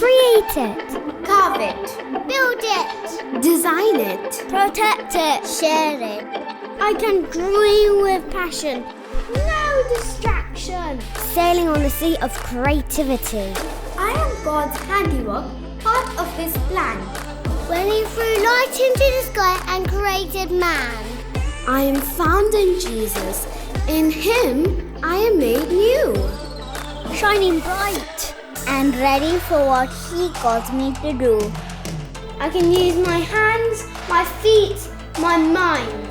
Create it. Carve it. Build it. Design it. Protect it. Share it. I can dream with passion. No distraction. Sailing on the sea of creativity. I am God's handiwork, part of His plan. When He threw light into the sky and created man. I am found in Jesus. In Him, I am made new. Shining bright and ready for what He got me to do. I can use my hands, my feet, my mind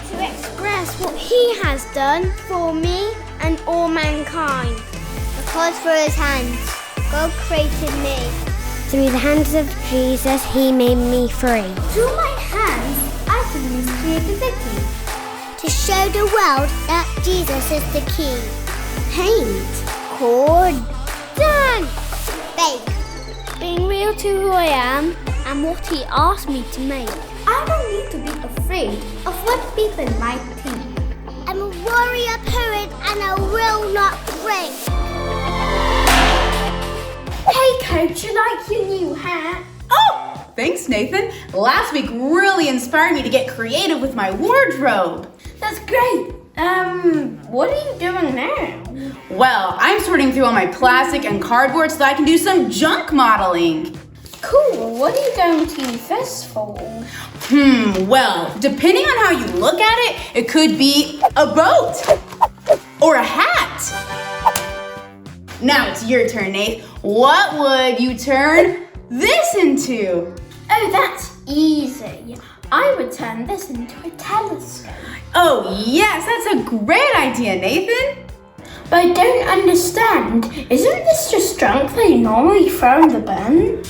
to express what He has done for me and all mankind. Because through His hands, God created me. Through the hands of Jesus, He made me free. Through my hands, I can use creativity to show the world that Jesus is the key. Paint. Chord. Dance. Bake. Being real to who I am and what He asked me to make. I don't need to be afraid of what people might think. I'm a warrior poet and I will not break. Hey Coach, you like your new hat? Oh, thanks Nathan. Last week really inspired me to get creative with my wardrobe. That's great. What are you doing now? Well, I'm sorting through all my plastic and cardboard so that I can do some junk modeling. Cool. What are you going to use this for? Well, depending on how you look at it, it could be a boat or a hat. Now it's your turn, Nate. What would you turn this into? Oh, that's easy. I would turn this into a telescope. Oh, yes, that's a great idea, Nathan. But I don't understand. Isn't this just junk that you normally throw in the bin?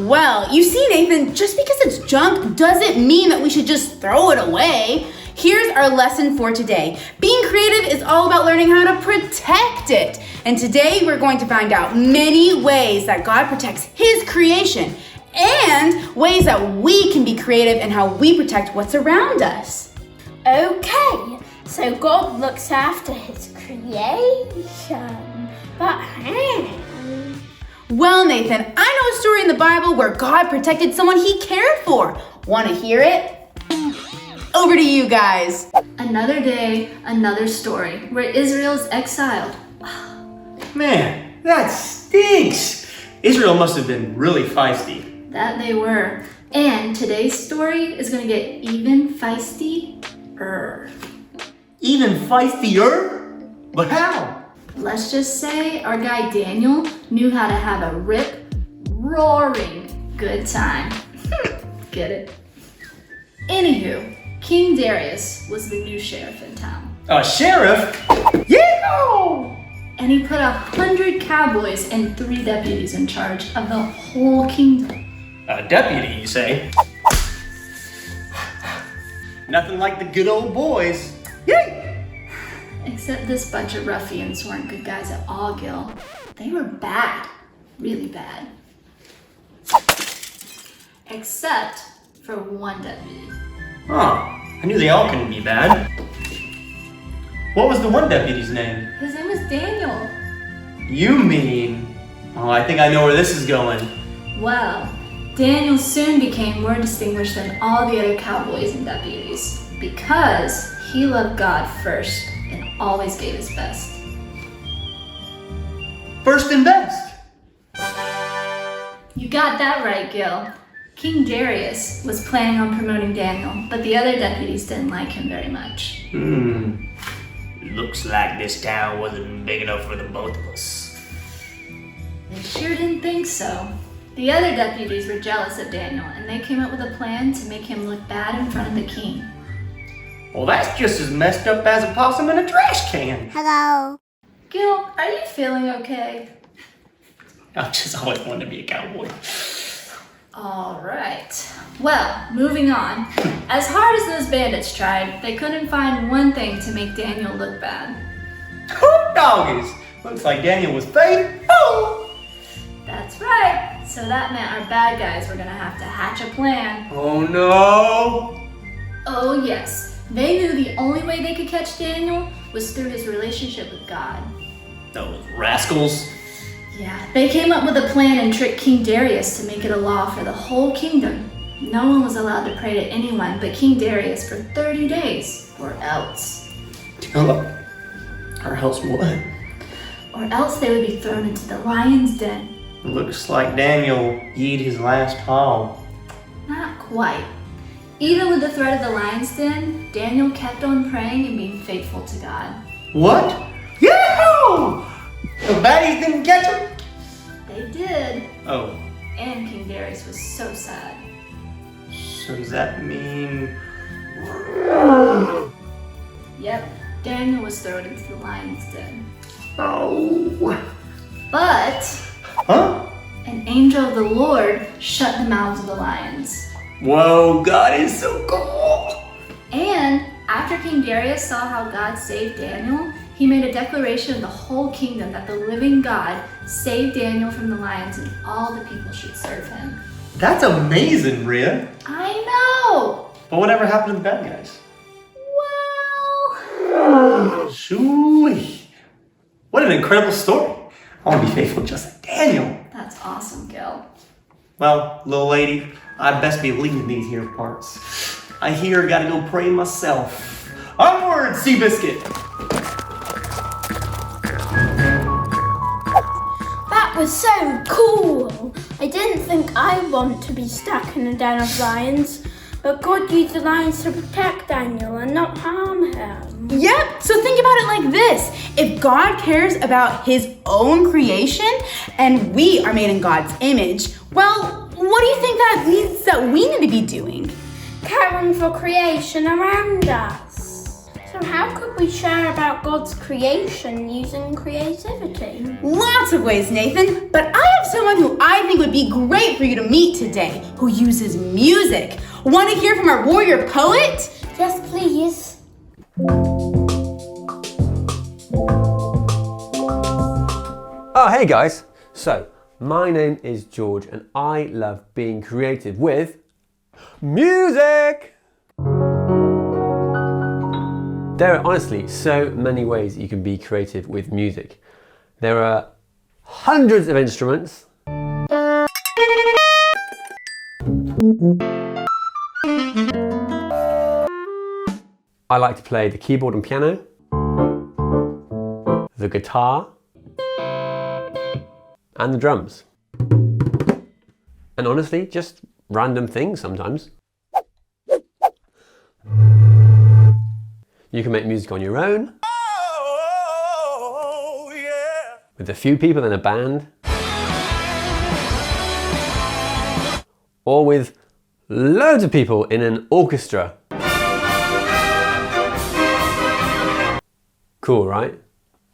Well, you see, Nathan, just because it's junk doesn't mean that we should just throw it away. Here's our lesson for today. Being creative is all about learning how to protect it. And today we're going to find out many ways that God protects His creation and ways that we can be creative in how we protect what's around us. Okay, so God looks after His creation, but how? Well, Nathan, I know a story in the Bible where God protected someone He cared for. Want to hear it? Over to you guys. Another day, another story, where Israel's exiled. Man, that stinks! Israel must have been really feisty. That they were. And today's story is gonna get even feistier. Even feistier? But how? Let's just say our guy Daniel knew how to have a rip-roaring good time. Get it? Anywho, King Darius was the new sheriff in town. A sheriff? Yeah! And he put 100 cowboys and 3 deputies in charge of the whole kingdom. A deputy, you say? Nothing like the good old boys. Yay! Except this bunch of ruffians weren't good guys at all, Gil. They were bad. Really bad. Except for one deputy. Oh, I knew they all couldn't be bad. What was the one deputy's name? His name was Daniel. You mean... Oh, I think I know where this is going. Well, Daniel soon became more distinguished than all the other cowboys and deputies because he loved God first and always gave his best. First and best. You got that right, Gil. King Darius was planning on promoting Daniel, but the other deputies didn't like him very much. Looks like this town wasn't big enough for the both of us. They sure didn't think so. The other deputies were jealous of Daniel, and they came up with a plan to make him look bad in front of the king. Well, that's just as messed up as a possum in a trash can. Hello. Gil, are you feeling okay? I've just always wanted to be a cowboy. All right. Well, moving on. As hard as those bandits tried, they couldn't find one thing to make Daniel look bad. Hot doggies! Looks like Daniel was faithful. That's right. So that meant our bad guys were gonna have to hatch a plan. Oh no! Oh yes. They knew the only way they could catch Daniel was through his relationship with God. Those rascals. Yeah, they came up with a plan and tricked King Darius to make it a law for the whole kingdom. No one was allowed to pray to anyone but King Darius for 30 days, or else. Or else what? Or else they would be thrown into the lion's den. Looks like Daniel eat his last hog. Not quite. Even with the threat of the lion's den, Daniel kept on praying and being faithful to God. What? Yahoo! The baddies didn't catch him? They did. Oh, And King Darius was so sad. so does that mean... Yep, Daniel was thrown into the lion's den. Oh. But Huh? an angel of the Lord shut the mouths of the lions. Whoa, God is so cool. And after King Darius saw how God saved Daniel, he made a declaration of the whole kingdom that the living God saved Daniel from the lions and all the people should serve him. That's amazing, Rhea. I know! But whatever happened to the bad guys? Well, Shooey. What an incredible story. I want to be faithful just like Daniel. that's awesome, Gil. Well, little lady, I best be leaving these here parts. I here gotta go pray myself. Onward, Seabiscuit! That was so cool! I didn't think I'd want to be stuck in a den of lions, but God used the lions to protect Daniel and not harm him. Yep, so think about it like this. If God cares about his own creation and we are made in God's image, well, what do you think that means that we need to be doing? Caring for creation around us. So how could we share about God's creation using creativity? Lots of ways, Nathan, but I have someone who I think would be great for you to meet today, who uses music. Want to hear from our warrior poet? Yes, please. Oh, hey guys. So, my name is George and I love being creative with music. There are honestly so many ways you can be creative with music. There are hundreds of instruments. I like to play the keyboard and piano, the guitar, and the drums. And honestly, just random things sometimes. You can make music on your own, with a few people in a band, or with loads of people in an orchestra. Cool, right?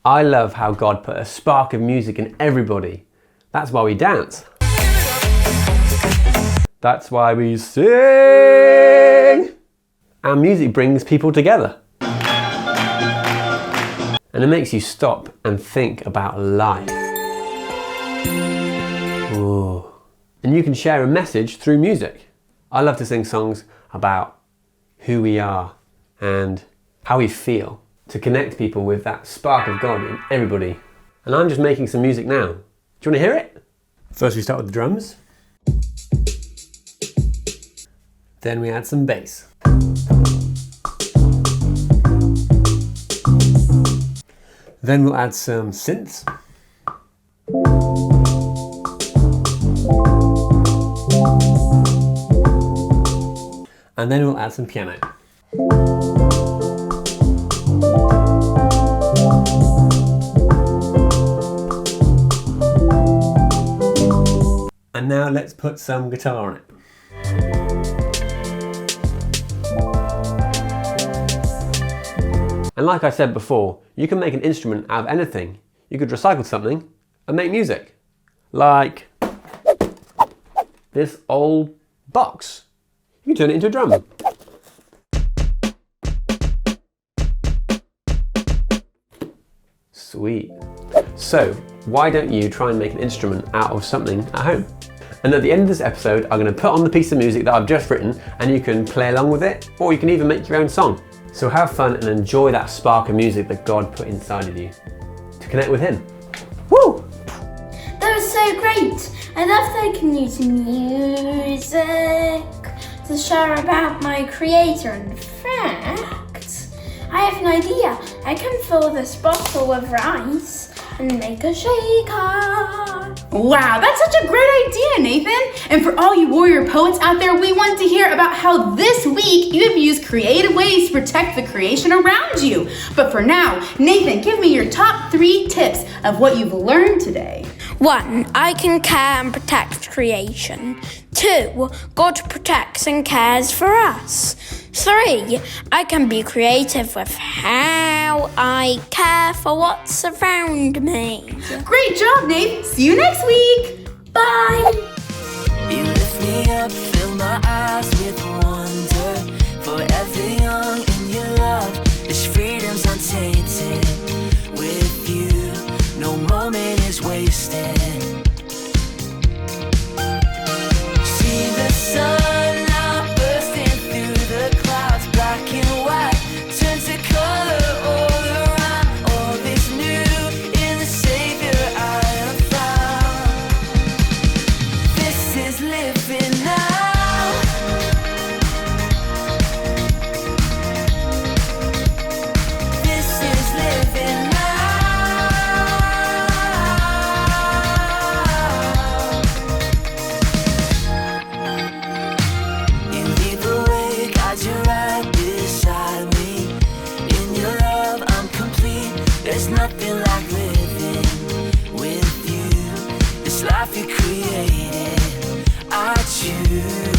I love how God put a spark of music in everybody. That's why we dance. That's why we sing. And music brings people together. And it makes you stop and think about life. Ooh. And you can share a message through music. I love to sing songs about who we are and how we feel, to connect people with that spark of God in everybody. And I'm just making some music now. Do you want to hear it? First we start with the drums. Then we add some bass. Then we'll add some synths. And then we'll add some piano. And now let's put some guitar on it. And like I said before, you can make an instrument out of anything. You could recycle something and make music. Like this old box. You can turn it into a drum. Sweet. So, why don't you try and make an instrument out of something at home? And at the end of this episode, I'm going to put on the piece of music that I've just written and you can play along with it, or you can even make your own song. So have fun and enjoy that spark of music that God put inside of you to connect with Him. Woo! so great. I love that I can use music to share about my creator. In fact, I have an idea. I can fill this bottle with rice and make a shaker. Wow, that's such a great idea, Nathan. And for all you warrior poets out there, we want to hear about how this week you have used creative ways to protect the creation around you. But for now, Nathan, give me your top 3 tips of what you've learned today. 1. I can care and protect creation. 2. God protects and cares for us. 3. I can be creative with how I care for what's around me. Great job, Nate. See you next week. Bye. You lift me up, fill my eyes with wonder. Forever young in your love, this freedom's untainted. With you, no moment is wasted. See the sun now bursting through the clouds, black and white, turns to color all around. All is new in the Savior I have found. This is living now. This is living now. You lead the way, God, you're right beside me. In your love, I'm complete. There's nothing like living with you. This life you created, I choose.